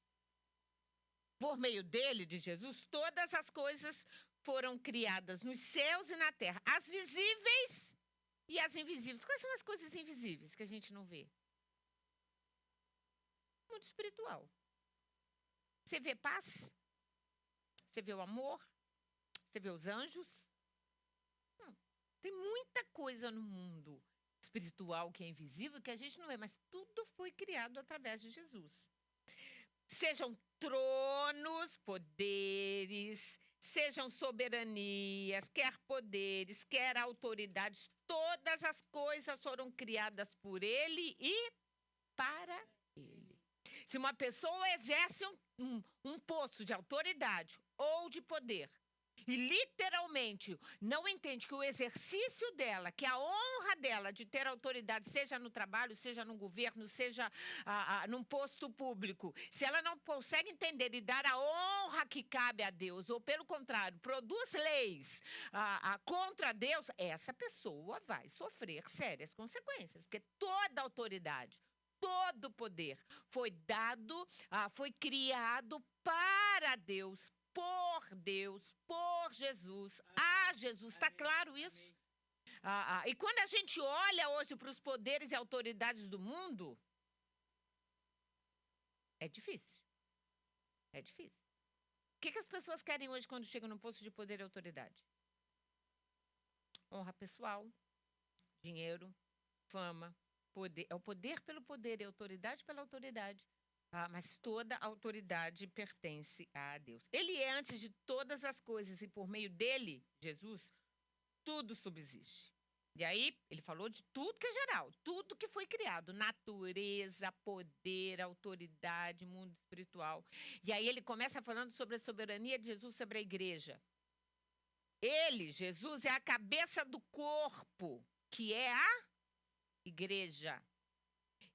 [SPEAKER 1] Por meio dele, de Jesus, todas as coisas foram criadas nos céus e na terra. As visíveis e as invisíveis. Quais são as coisas invisíveis que a gente não vê? Muito espiritual. Você vê paz? Você vê o amor? Você vê os anjos? Não. Tem muita coisa no mundo espiritual que é invisível, que a gente não vê, mas tudo foi criado através de Jesus. Sejam tronos, poderes, sejam soberanias, quer poderes, quer autoridades, todas as coisas foram criadas por ele e para ele. Se uma pessoa exerce um posto de autoridade ou de poder e literalmente não entende que o exercício dela, que a honra dela de ter autoridade, seja no trabalho, seja no governo, seja num posto público, se ela não consegue entender e dar a honra que cabe a Deus, ou pelo contrário, produz leis contra Deus, essa pessoa vai sofrer sérias consequências, porque toda autoridade, todo poder foi dado, foi criado para Deus, por Jesus, a Jesus. Está claro isso? E quando a gente olha hoje para os poderes e autoridades do mundo, é difícil. É difícil. O que as pessoas querem hoje quando chegam no posto de poder e autoridade? Honra pessoal, dinheiro, fama, poder. É o poder pelo poder e a autoridade pela autoridade. Mas toda a autoridade pertence a Deus. Ele é antes de todas as coisas e por meio dele, Jesus, tudo subsiste. E aí, ele falou de tudo que é geral, tudo que foi criado, natureza, poder, autoridade, mundo espiritual. E aí ele começa falando sobre a soberania de Jesus sobre a igreja. Ele, Jesus, é a cabeça do corpo, que é a igreja.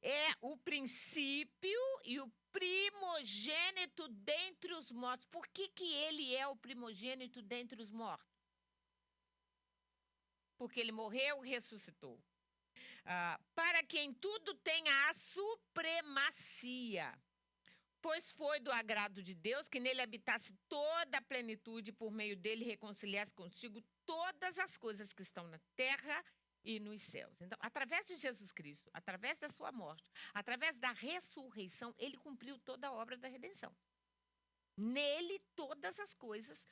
[SPEAKER 1] É o princípio e o primogênito dentre os mortos. Por que ele é o primogênito dentre os mortos? Porque ele morreu e ressuscitou. Para que em tudo tenha a supremacia. Pois foi do agrado de Deus que nele habitasse toda a plenitude, por meio dele reconciliasse consigo todas as coisas que estão na terra e nos céus. Então, através de Jesus Cristo, através da sua morte, através da ressurreição, ele cumpriu toda a obra da redenção. Nele, todas as coisas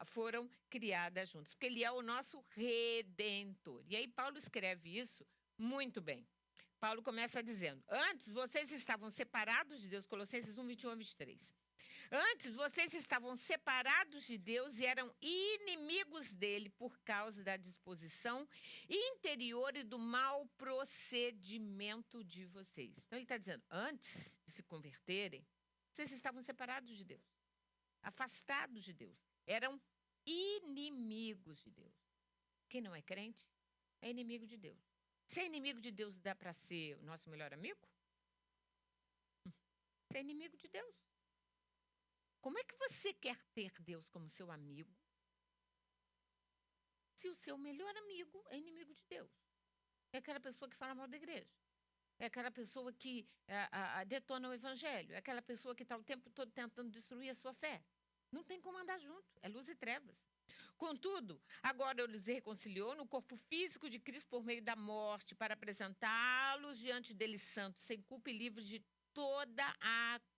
[SPEAKER 1] foram criadas juntas, porque ele é o nosso Redentor. E aí, Paulo escreve isso muito bem. Paulo começa dizendo, antes vocês estavam separados de Deus, Colossenses 1, 21 a 23. Antes, vocês estavam separados de Deus e eram inimigos dele por causa da disposição interior e do mau procedimento de vocês. Então, ele está dizendo, antes de se converterem, vocês estavam separados de Deus, afastados de Deus, eram inimigos de Deus. Quem não é crente é inimigo de Deus. Ser inimigo de Deus dá para ser o nosso melhor amigo? Ser inimigo de Deus. Como é que você quer ter Deus como seu amigo se o seu melhor amigo é inimigo de Deus? É aquela pessoa que fala mal da igreja. É aquela pessoa que detona o evangelho. É aquela pessoa que está o tempo todo tentando destruir a sua fé. Não tem como andar junto. É luz e trevas. Contudo, agora ele os reconciliou no corpo físico de Cristo por meio da morte, para apresentá-los diante dele santos, sem culpa e livres de toda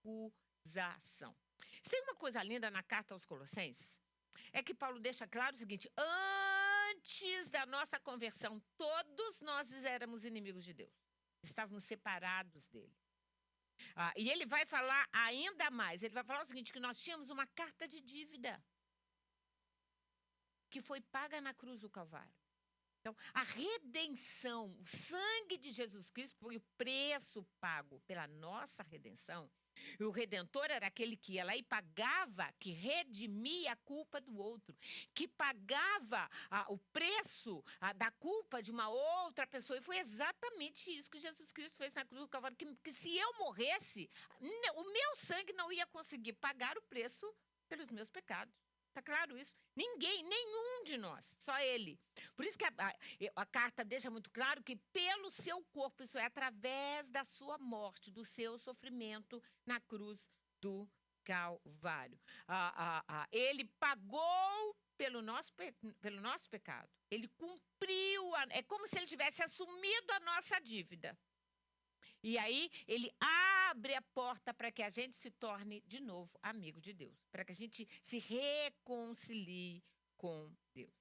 [SPEAKER 1] acusação. Se tem uma coisa linda na carta aos Colossenses, é que Paulo deixa claro o seguinte, antes da nossa conversão, todos nós éramos inimigos de Deus. Estávamos separados dele. E ele vai falar ainda mais, ele vai falar o seguinte, que nós tínhamos uma carta de dívida que foi paga na cruz do Calvário. Então, a redenção, o sangue de Jesus Cristo foi o preço pago pela nossa redenção. E o Redentor era aquele que ia lá e pagava, que redimia a culpa do outro, que pagava o preço da culpa de uma outra pessoa. E foi exatamente isso que Jesus Cristo fez na cruz do Calvário, que se eu morresse, o meu sangue não ia conseguir pagar o preço pelos meus pecados. Está claro isso? Ninguém, nenhum de nós, só ele. Por isso que a carta deixa muito claro que pelo seu corpo, isso é através da sua morte, do seu sofrimento na cruz do Calvário. Ele pagou pelo nosso pecado. Ele cumpriu, é como se ele tivesse assumido a nossa dívida. E aí, ele abre a porta para que a gente se torne, de novo, amigo de Deus. Para que a gente se reconcilie com Deus.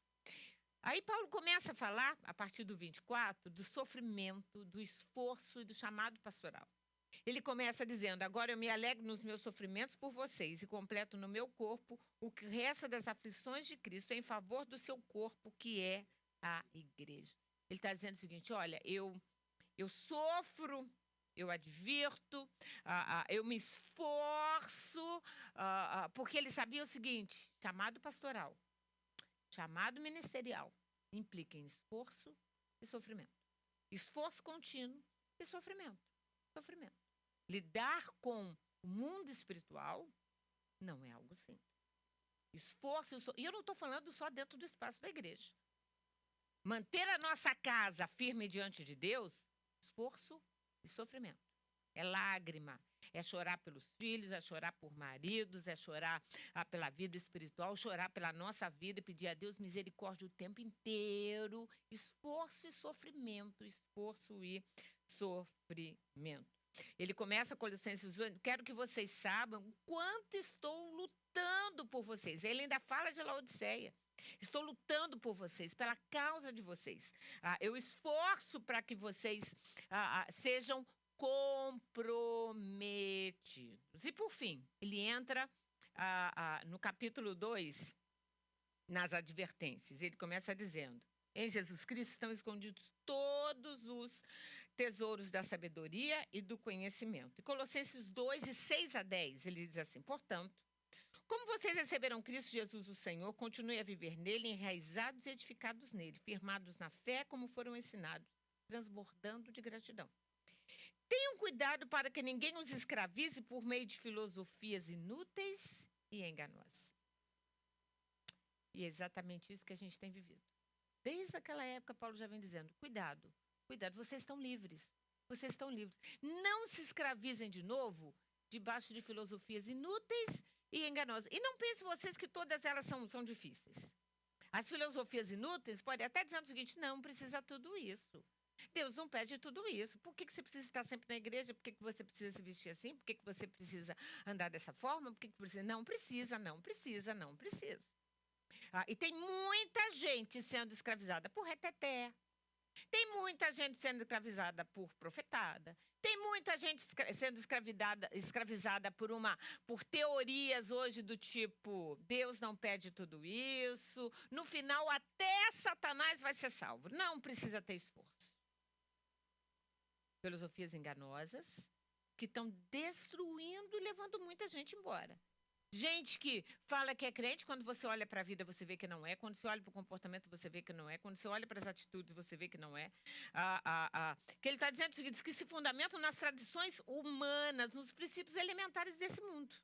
[SPEAKER 1] Aí, Paulo começa a falar, a partir do 24, do sofrimento, do esforço e do chamado pastoral. Ele começa dizendo, agora eu me alegro nos meus sofrimentos por vocês e completo no meu corpo o que resta das aflições de Cristo em favor do seu corpo, que é a igreja. Ele está dizendo o seguinte, olha, eu sofro eu advirto, eu me esforço, porque ele sabia o seguinte: chamado pastoral, chamado ministerial, implica em esforço e sofrimento. Esforço contínuo e sofrimento. Sofrimento. Lidar com o mundo espiritual não é algo simples. Esforço e eu não estou falando só dentro do espaço da igreja. Manter a nossa casa firme diante de Deus, esforço e sofrimento. É lágrima, é chorar pelos filhos, é chorar por maridos, é chorar pela vida espiritual, chorar pela nossa vida e pedir a Deus misericórdia o tempo inteiro. Esforço e sofrimento, esforço e sofrimento. Ele começa Colossenses 2, quero que vocês saibam o quanto estou lutando por vocês. Ele ainda fala de Laodiceia. Estou lutando por vocês, pela causa de vocês. Eu esforço para que vocês sejam comprometidos. E, por fim, ele entra no capítulo 2, nas advertências. Ele começa dizendo: em Jesus Cristo estão escondidos todos os tesouros da sabedoria e do conhecimento. E Colossenses 2, de 6 a 10, ele diz assim: portanto, como vocês receberam Cristo Jesus o Senhor, continuem a viver nele, enraizados e edificados nele, firmados na fé como foram ensinados, transbordando de gratidão. Tenham cuidado para que ninguém os escravize por meio de filosofias inúteis e enganosas. E é exatamente isso que a gente tem vivido. Desde aquela época, Paulo já vem dizendo: cuidado, cuidado, vocês estão livres. Vocês estão livres. Não se escravizem de novo debaixo de filosofias inúteis e enganosas. E não pensem vocês que todas elas são difíceis. As filosofias inúteis podem até dizer o seguinte: não precisa tudo isso. Deus não pede tudo isso. Por que você precisa estar sempre na igreja? Por que você precisa se vestir assim? Por que você precisa andar dessa forma? Por que você não precisa, não precisa, não precisa. E tem muita gente sendo escravizada por reteté. Tem muita gente sendo escravizada por profetada. Tem muita gente sendo escravizada por teorias hoje do tipo: Deus não pede tudo isso. No final, até Satanás vai ser salvo. Não precisa ter esforço. Filosofias enganosas que estão destruindo e levando muita gente embora. Gente que fala que é crente, quando você olha para a vida, você vê que não é. Quando você olha para o comportamento, você vê que não é. Quando você olha para as atitudes, você vê que não é. Que ele está dizendo o seguinte: que se fundamentam nas tradições humanas, nos princípios elementares desse mundo.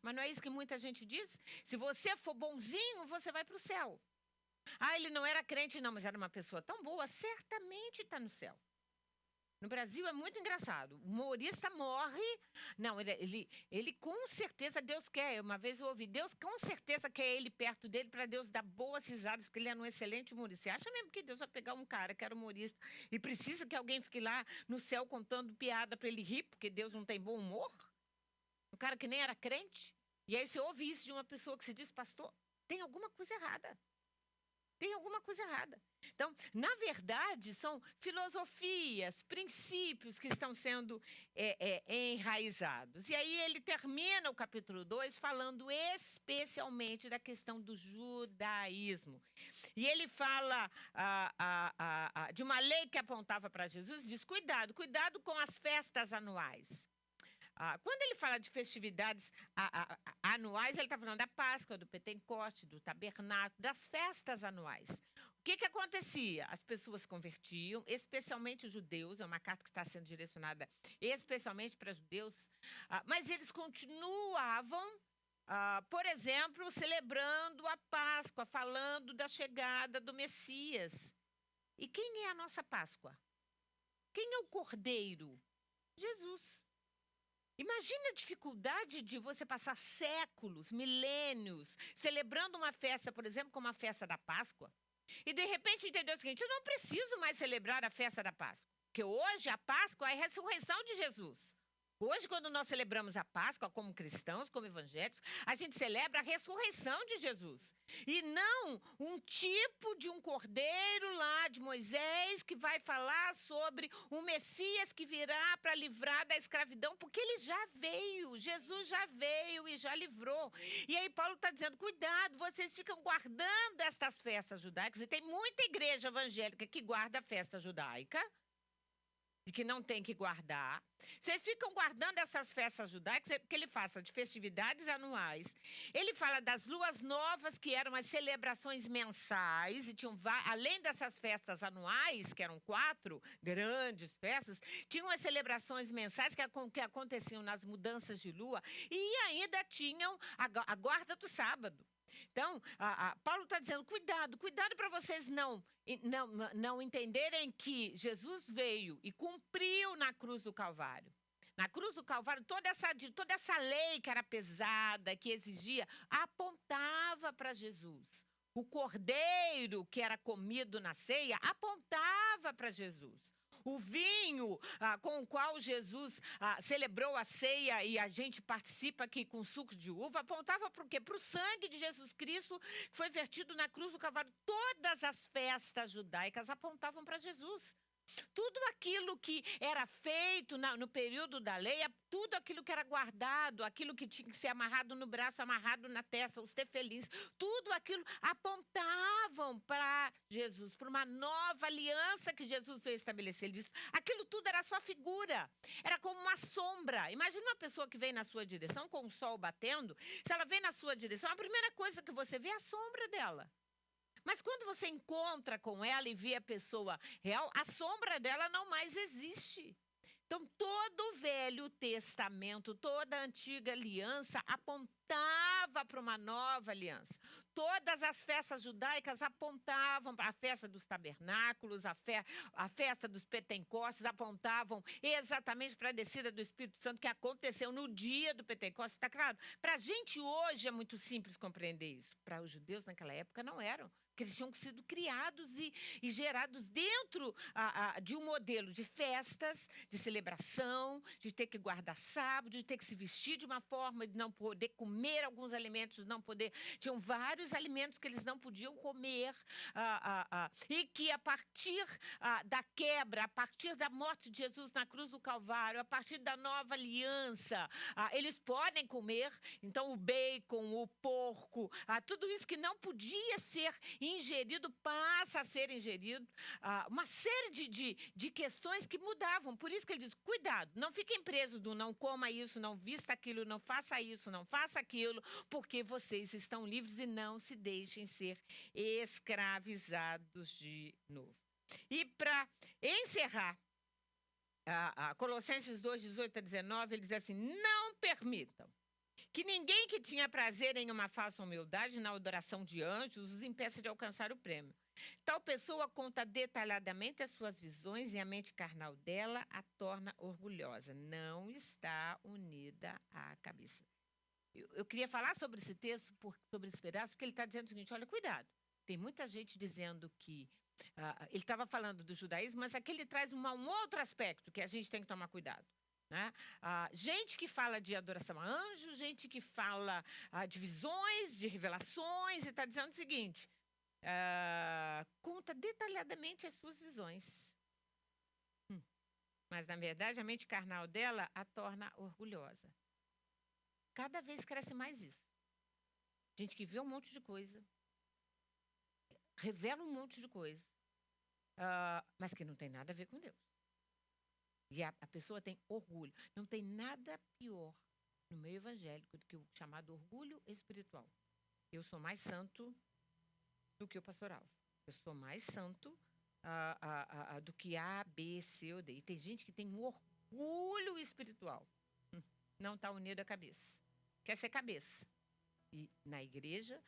[SPEAKER 1] Mas não é isso que muita gente diz? Se você for bonzinho, você vai para o céu. Ele não era crente, não, mas era uma pessoa tão boa, certamente está no céu. No Brasil é muito engraçado. O humorista morre. Não, ele com certeza Deus quer. Uma vez eu ouvi: Deus com certeza quer ele perto dele para Deus dar boas risadas, porque ele é um excelente humorista. Você acha mesmo que Deus vai pegar um cara que era humorista e precisa que alguém fique lá no céu contando piada para ele rir, porque Deus não tem bom humor? Um cara que nem era crente? E aí você ouve isso de uma pessoa que se diz pastor? Tem alguma coisa errada. Tem alguma coisa errada. Então, na verdade, são filosofias, princípios que estão sendo enraizados. E aí ele termina o capítulo 2 falando especialmente da questão do judaísmo. E ele fala de uma lei que apontava para Jesus, diz: cuidado com as festas anuais. Quando ele fala de festividades anuais, ele está falando da Páscoa, do Pentecoste, do Tabernáculo, das festas anuais. O que acontecia? As pessoas convertiam, especialmente os judeus, é uma carta que está sendo direcionada especialmente para judeus, mas eles continuavam, por exemplo, celebrando a Páscoa, falando da chegada do Messias. E quem é a nossa Páscoa? Quem é o Cordeiro? Jesus. Imagina a dificuldade de você passar séculos, milênios, celebrando uma festa, por exemplo, como a festa da Páscoa, e de repente entender o seguinte: eu não preciso mais celebrar a festa da Páscoa, porque hoje a Páscoa é a ressurreição de Jesus. Hoje, quando nós celebramos a Páscoa como cristãos, como evangélicos, a gente celebra a ressurreição de Jesus. E não um tipo de um cordeiro lá de Moisés que vai falar sobre o Messias que virá para livrar da escravidão, porque ele já veio, Jesus já veio e já livrou. E aí Paulo está dizendo: cuidado, vocês ficam guardando estas festas judaicas, e tem muita igreja evangélica que guarda a festa judaica. de que não tem que guardar. Vocês ficam guardando essas festas judaicas, porque ele fala de festividades anuais. Ele fala das luas novas, que eram as celebrações mensais, e tinham, além dessas festas anuais, que eram 4 grandes festas, tinham as celebrações mensais que aconteciam nas mudanças de lua, e ainda tinham a guarda do sábado. Então, Paulo está dizendo, cuidado para vocês não entenderem que Jesus veio e cumpriu na cruz do Calvário. Na cruz do Calvário, toda essa lei que era pesada, que exigia, apontava para Jesus. O cordeiro que era comido na ceia apontava para Jesus. O vinho com o qual Jesus celebrou a ceia e a gente participa aqui com suco de uva, apontava para o quê? Para o sangue de Jesus Cristo, que foi vertido na cruz do Calvário. Todas as festas judaicas apontavam para Jesus. Tudo aquilo que era feito no período da lei, tudo aquilo que era guardado, aquilo que tinha que ser amarrado no braço, amarrado na testa, os tefelins, tudo aquilo apontavam para Jesus, para uma nova aliança que Jesus veio estabelecer. Ele disse, aquilo tudo era só figura, era como uma sombra. Imagina uma pessoa que vem na sua direção com o sol batendo, se ela vem na sua direção, a primeira coisa que você vê é a sombra dela. Mas quando você encontra com ela e vê a pessoa real, a sombra dela não mais existe. Então, todo o Velho Testamento, toda a antiga aliança apontava para uma nova aliança. Todas as festas judaicas apontavam para a festa dos tabernáculos, a festa dos Pentecostes, apontavam exatamente para a descida do Espírito Santo que aconteceu no dia do Pentecostes. Está claro? Para a gente hoje é muito simples compreender isso. Para os judeus naquela época não eram. Porque eles tinham sido criados e gerados dentro de um modelo de festas, de celebração, de ter que guardar sábado, de ter que se vestir de uma forma, de não poder comer alguns alimentos, não poder... Tinham vários alimentos que eles não podiam comer, e que a partir da quebra, a partir da morte de Jesus na cruz do Calvário, a partir da nova aliança, eles podem comer. Então, o bacon, o porco, tudo isso que não podia ser ingerido, passa a ser ingerido. Uma série de questões que mudavam. Por isso que ele diz, cuidado, não fiquem presos do não coma isso, não vista aquilo, não faça isso, não faça aquilo, porque vocês estão livres e não se deixem ser escravizados de novo. E para encerrar, Colossenses 2, 18 a 19, ele diz assim, não permitam que ninguém que tinha prazer em uma falsa humildade na adoração de anjos os impeça de alcançar o prêmio. Tal pessoa conta detalhadamente as suas visões e a mente carnal dela a torna orgulhosa. Não está unida à cabeça. Eu queria falar sobre esse texto, sobre esse pedaço, porque ele está dizendo o seguinte, olha, cuidado. Tem muita gente dizendo que... ele estava falando do judaísmo, mas aqui ele traz um outro aspecto que a gente tem que tomar cuidado. Né? Gente que fala de adoração a anjos, gente que fala de visões, de revelações, e está dizendo o seguinte, conta detalhadamente as suas visões. Mas, na verdade, a mente carnal dela a torna orgulhosa. Cada vez cresce mais isso. Gente que vê um monte de coisa, revela um monte de coisa, mas que não tem nada a ver com Deus. E a pessoa tem orgulho. Não tem nada pior no meio evangélico do que o chamado orgulho espiritual. Eu sou mais santo do que o pastor Alvo. Eu sou mais santo do que A, B, C ou D. E tem gente que tem um orgulho espiritual. Não está unido à cabeça. Quer ser cabeça. E na igreja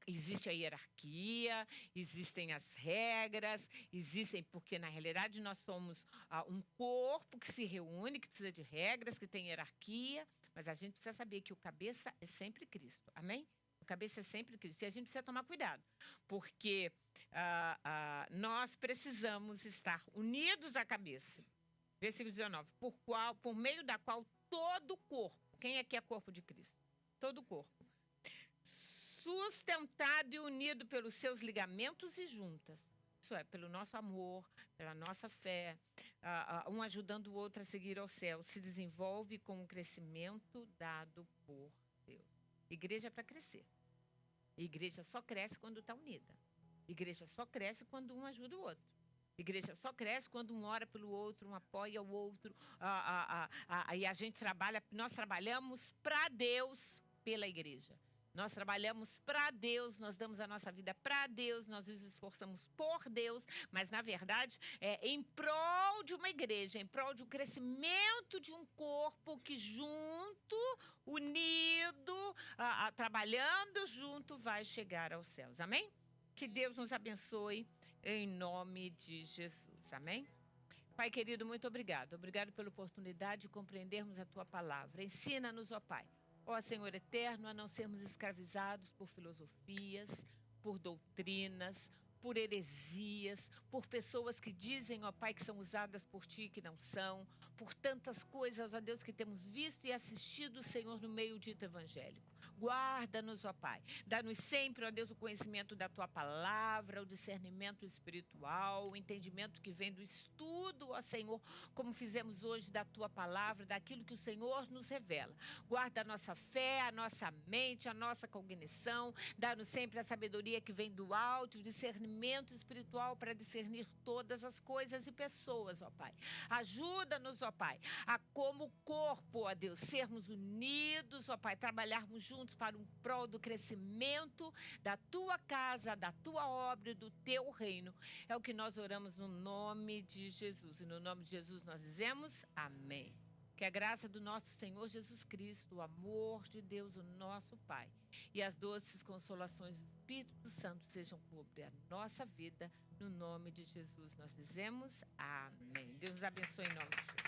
[SPEAKER 1] existe a hierarquia, existem as regras, existem, porque na realidade nós somos um corpo que se reúne, que precisa de regras, que tem hierarquia, mas a gente precisa saber que o cabeça é sempre Cristo, amém? O cabeça é sempre Cristo, e a gente precisa tomar cuidado, porque nós precisamos estar unidos à cabeça. Versículo 19, por meio da qual todo o corpo, quem aqui é corpo de Cristo? Todo o corpo, sustentado e unido pelos seus ligamentos e juntas. Isso é, pelo nosso amor, pela nossa fé, um ajudando o outro a seguir ao céu, se desenvolve com o crescimento dado por Deus. Igreja é para crescer. Igreja só cresce quando está unida. Igreja só cresce quando um ajuda o outro. Igreja só cresce quando um ora pelo outro, um apoia o outro. E a gente trabalha, nós trabalhamos para Deus pela igreja. Nós trabalhamos para Deus, nós damos a nossa vida para Deus, nós nos esforçamos por Deus, mas na verdade é em prol de uma igreja, em prol de um crescimento de um corpo que junto, unido, trabalhando junto, vai chegar aos céus. Amém? Que Deus nos abençoe em nome de Jesus. Amém? Pai querido, muito obrigado. Obrigado pela oportunidade de compreendermos a Tua palavra. Ensina-nos, ó Pai. Ó Senhor eterno, a não sermos escravizados por filosofias, por doutrinas, por heresias, por pessoas que dizem, ó Pai, que são usadas por Ti e que não são, por tantas coisas, ó Deus, que temos visto e assistido, Senhor, no meio dito evangélico. Guarda-nos, ó Pai. Dá-nos sempre, ó Deus, o conhecimento da Tua palavra, o discernimento espiritual, o entendimento que vem do estudo, ó Senhor, como fizemos hoje da Tua palavra, daquilo que o Senhor nos revela. Guarda a nossa fé, a nossa mente, a nossa cognição. Dá-nos sempre a sabedoria que vem do alto, o discernimento espiritual para discernir todas as coisas e pessoas, ó Pai. Ajuda-nos, ó Pai, a como corpo, ó Deus, sermos unidos, ó Pai, trabalharmos juntos para um prol do crescimento da Tua casa, da Tua obra e do Teu reino. É o que nós oramos no nome de Jesus. E no nome de Jesus nós dizemos amém. Que a graça do nosso Senhor Jesus Cristo, o amor de Deus, o nosso Pai, e as doces consolações do Espírito Santo sejam sobre a nossa vida. No nome de Jesus nós dizemos amém. Deus nos abençoe em nome de Jesus.